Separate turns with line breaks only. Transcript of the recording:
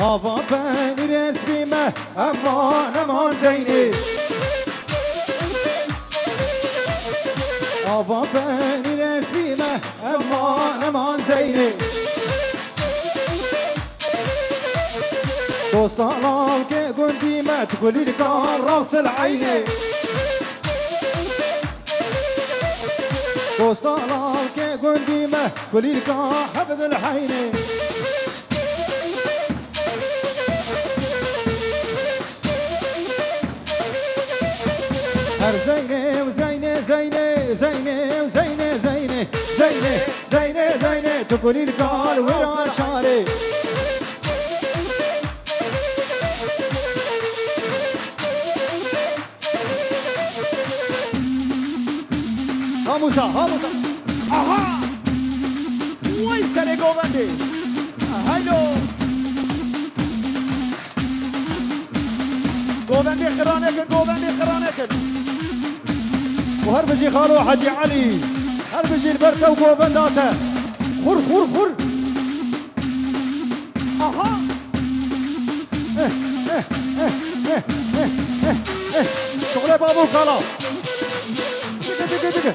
آبا بنی رسمه امان امان زینه آبا بنی رسمه امان امان زینه دوستانم که گندیمه تقولی لکان راس العینه دوستانم که گندیمه تقولی لکان حفظ الحینه هر زینه و زینه زینه زینه و زینه زینه زینه زینه زینه تقولی لکان ورا شاره ها موسى اها ويستني جوفندي هايلو جوفندي خرانك وهربجي خالو حاجي علي هربجي البرته وجوفنداته خر اها شغله بابو كالا دقه